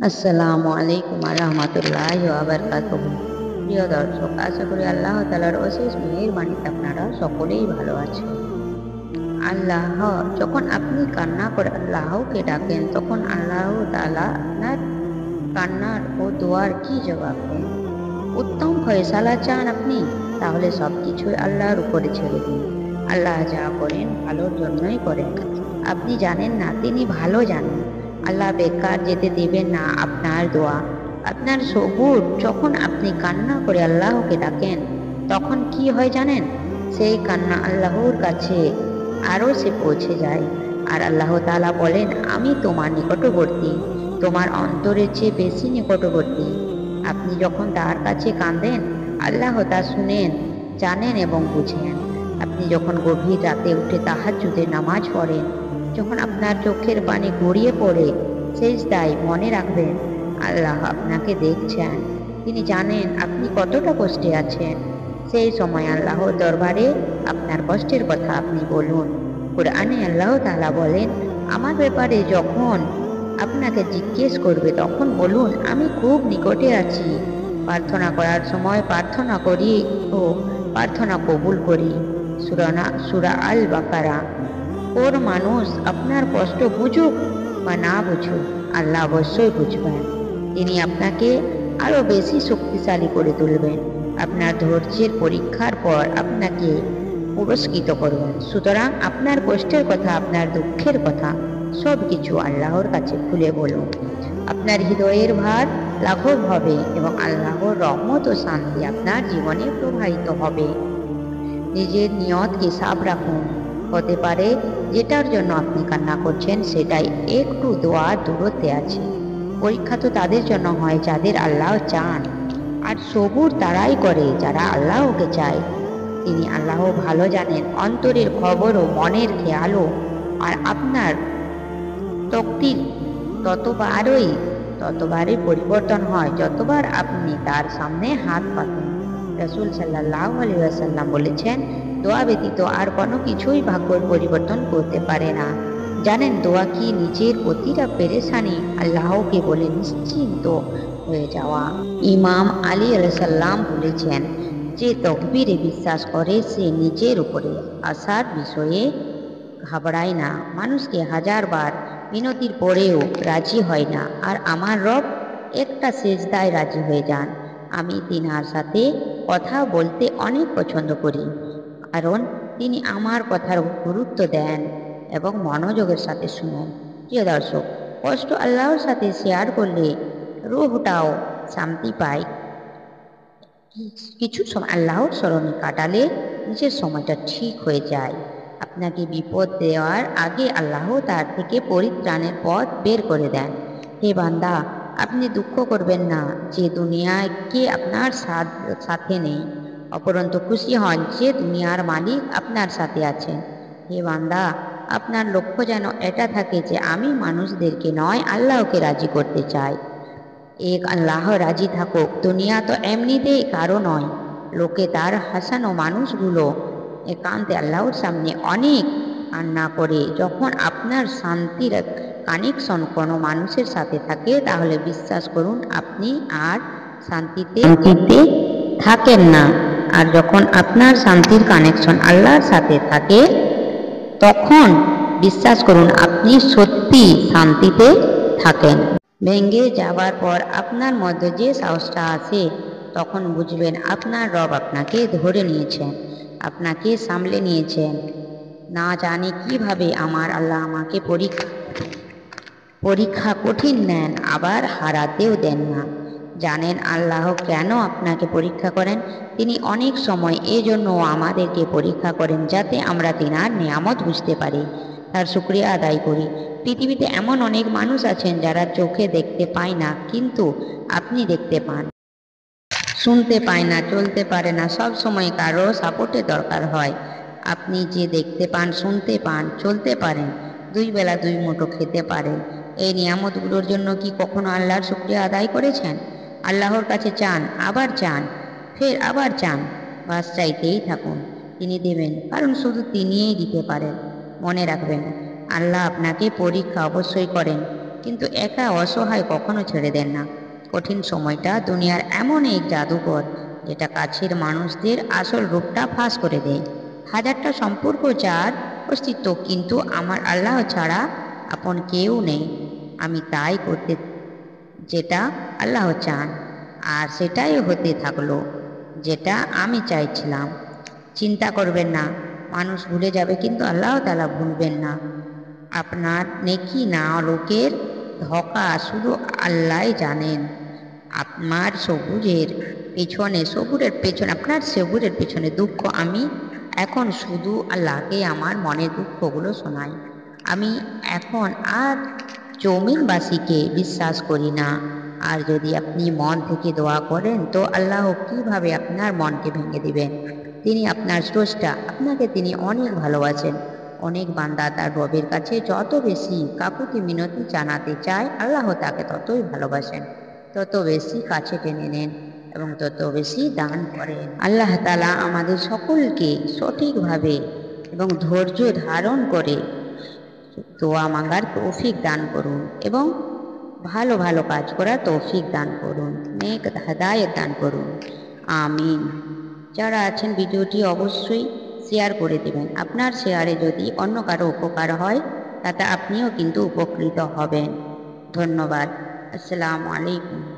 আসসালামু আলাইকুম রহমতুল্লাহি ওয়া বারাকাতুহু। প্রিয় দর্শক, আশা করি আল্লাহ তাআলার অশেষ মেহেরবানিতে আপনারা সকলেই ভালো আছেন। আল্লাহ, যখন আপনি কান্না করে আল্লাহকে ডাকেন, তখন আল্লাহ তাআলা আপনার কান্নার ও দোয়ার কি জবাব দেন? উত্তম ফয়সালা চান আপনি? তাহলে সবকিছুই আল্লাহর উপরে ছেড়ে দিন। আল্লাহ যা করেন ভালোর জন্যই করেন। আপনি জানেন না, তিনি ভালো জানেন। আল্লাহ বেকার যেতে দেবেন না আপনার দোয়া, আপনার সবুর। যখন আপনি কান্না করে আল্লাহকে ডাকেন, তখন কি হয় জানেন? সেই কান্না আল্লাহর কাছে আরও সে পৌঁছে যায়। আর আল্লাহ তাআলা বলেন, আমি তোমার নিকটবর্তী, তোমার অন্তরের চেয়ে বেশি নিকটবর্তী। আপনি যখন তার কাছে কাঁদেন, আল্লাহ তা শুনেন, জানেন এবং বুঝেন। আপনি যখন গভীর রাতে উঠে তাহাজ্জুদের নামাজ পড়েন, যখন আপনার চোখের পানি গড়িয়ে পড়ে সেজদায়, মনে রাখবেন আল্লাহ আপনাকে দেখছেন। তিনি জানেন আপনি কতটা কষ্টে আছেন। সেই সময় আল্লাহর দরবারে আপনার কষ্টের কথা আপনি বলুন। কুরআনে আল্লাহ তাআলা বলেন, আমার ব্যাপারে যখন আপনাকে জিজ্ঞেস করবে, তখন বলুন আমি খুব নিকটে আছি। প্রার্থনা করার সময় প্রার্থনা করি ও প্রার্থনা কবুল করি। সূরা আল বাকারা। ওর মানুষ আপনার কষ্ট বুঝুক বা না বুঝুক, আল্লাহ অবশ্যই বুঝবেন। তিনি আপনাকে আরো বেশি শক্তিশালী করে তুলবেন। আপনার ধৈর্যের পরীক্ষার পর আপনাকে পুরস্কৃত করবেন। সুতরাং আপনার কষ্টের কথা, আপনার দুঃখের কথা সব কিছু আল্লাহর কাছে খুলে বলুন। আপনার হৃদয়ের ভার লাঘব হবে এবং আল্লাহর রহমত ও শান্তি আপনার জীবনে প্রবাহিত হবে। নিজের নিয়তকে সাফ রাখুন। হতে পারে যেটার জন্য আপনি কান্না করছেন সেটাই একটু দোয়ার দূরত্বে আছে। পরীক্ষা তো তাদের জন্য হয় যাদের আল্লাহ চান, আর সবুর তারাই করে যারা আল্লাহকে চায়। তিনি আল্লাহ ভালো জানেন অন্তরের খবর ও মনের খেয়ালও। আর আপনার তকদির ততবারই পরিবর্তন হয় যতবার আপনি তার সামনে হাত পাতেন। রাসূল সাল্লাল্লাহু আলাইহি ওয়াসাল্লাম বলেছেন, দোয়া ব্যতীত আর কোনো কিছুই ভাগ্যের পরিবর্তন করতে পারে না। জানেন দোয়া কি? নিজের প্রতিটা পেরেশানি আল্লাহকে বলে নিশ্চিন্ত হয়ে যাওয়া। ইমাম আলী আলাইহিস সালাম বলেছেন, যে তকবীরে বিশ্বাস করে সে নিজের উপরে আসার বিষয়ে ঘাবড়ায় না। মানুষকে হাজারবার মিনতির পরেও রাজি হয় না, আর আমার রব একটা সেজদায় রাজি হয়ে যান। আমি তিনার সাথে কথা বলতে অনেক পছন্দ করি, কারণ তিনি আমার কথার গুরুত্ব দেন এবং মনোযোগের সাথে শুনেন। প্রিয় দর্শক, কষ্ট আল্লাহর সাথে শেয়ার করলে রূহটাও শান্তি পায়। কিছু সময় আল্লাহর স্মরণে কাটালে নিজের সময়টা ঠিক হয়ে যায়। আপনাকে বিপদ দেওয়ার আগে আল্লাহ তার থেকে পরিত্রাণের পথ বের করে দেন। হে বান্দা, আপনি দুঃখ করবেন না যে দুনিয়ায় কে আপনার সাথে নেই, অপরন্তু খুশি হন যে দুনিয়ার মালিক আপনার সাথে আছেন। হে বান্দা, আপনার লক্ষ্য যেন এটা থাকে যে আমি মানুষদেরকে নয়, আল্লাহকে রাজি করতে চাই। এক আল্লাহ রাজি থাকুক। দুনিয়া তো এমনিতেই কারো নয়। লোকে তার হাসানো মানুষগুলো একান্তে আল্লাহর সামনে অনেক কান্না করে। যখন আপনার শান্তির কানেকশন কোনো মানুষের সাথে থাকে, তাহলে বিশ্বাস করুন আপনি আর শান্তিতে থাকেন না। আর যখন আপনার শান্তির কানেকশন আল্লাহর সাথে থাকে, তখন বিশ্বাস করুন আপনি সত্যি শান্তিতে থাকেন। ভেঙে যাবার পর আপনার মধ্যে যে সাহসটা আসে, তখন বুঝবেন আপনার রব আপনাকে ধরে নিয়েছেন, আপনাকে সামলে নিয়েছেন। না জানি কিভাবে আমার আল্লাহ আমাকে পরীক্ষা কঠিন নেন, আবার হারাতেও দেন না। জানেন আল্লাহ কেন আপনাকে পরীক্ষা করেন? তিনি অনেক সময় এজন্য আমাদেরকে পরীক্ষা করেন যাতে আমরা তিনার নিয়ামত বুঝতে পারি, তার শুকরিয়া আদায় করি। পৃথিবীতে এমন অনেক মানুষ আছেন যারা চোখে দেখতে পায় না, কিন্তু আপনি দেখতে পান, শুনতে পায় না, চলতে পারে না। সব সময় কারো সাপোর্টের দরকার হয়। আপনি যে দেখতে পান, শুনতে পান, চলতে পারেন, দুই বেলা দুই মুঠো খেতে পারেন, এই নিয়ামতগুলোর জন্য কি কখনো আল্লাহর শুকরিয়া আদায় করেছেন? আল্লাহর কাছে চান, আবার চান, ফের আবার চান, বাস চাইতেই থাকুন। তিনি দেবেন, কারণ শুধু তিনিই দিতে পারেন। মনে রাখবেন, আল্লাহ আপনাকে পরীক্ষা অবশ্যই করেন, কিন্তু একা অসহায় কখনো ছেড়ে দেন না। কঠিন সময়টা দুনিয়ার এমন এক জাদুকর যেটা কাছের মানুষদের আসল রূপটা ফাঁস করে দেয়। হাজারটা সম্পর্ক যার অস্তিত্ব, কিন্তু আমার আল্লাহ ছাড়া আপন কেউ নেই। আমি তাই করতে যেটা আল্লাহ চান, আর সেটাই হতে থাকলো যেটা আমি চাইছিলাম। চিন্তা করবেন না, মানুষ ভুলে যাবে কিন্তু আল্লাহ তাআলা ভুলবেন না। আপনার নেকি না লোকের ধোঁকা শুধু আল্লাহই জানেন। আপনার সবুরের পেছনে দুঃখ, আমি এখন শুধু আল্লাহকে আমার মনের দুঃখগুলো শোনাই। আমি এখন আর জমিনবাসীকে বিশ্বাস করি না। আর যদি আপনি মন থেকে দোয়া করেন তো আল্লাহ কিভাবে আপনার মনকে ভেঙে দিবেন? তিনি আপনার স্রষ্টা, আপনাকে তিনি অনেক ভালোবাসেন। অনেক বান্দা তার রবের কাছে যত বেশি কাকুতি মিনতি জানাতে চায়, আল্লাহ তাকে ততই ভালোবাসেন, তত বেশি কাছে টেনে নেন এবং তত বেশি দান করেন। আল্লাহ তাআলা আমাদের সকলকে সঠিকভাবে এবং ধৈর্য ধারণ করে দোয়া মাঙ্গার তৌফিক দান করুন এবং ভালো ভালো কাজ করার তৌফিক দান করুন, নেক হেদায়েত দান করুন। আমিন। যারা আছেন ভিডিওটি অবশ্যই শেয়ার করে দেবেন। আপনার শেয়ারে যদি অন্য কারো উপকার হয় তাতে আপনিও কিন্তু উপকৃত হবেন। ধন্যবাদ। আসসালামু আলাইকুম।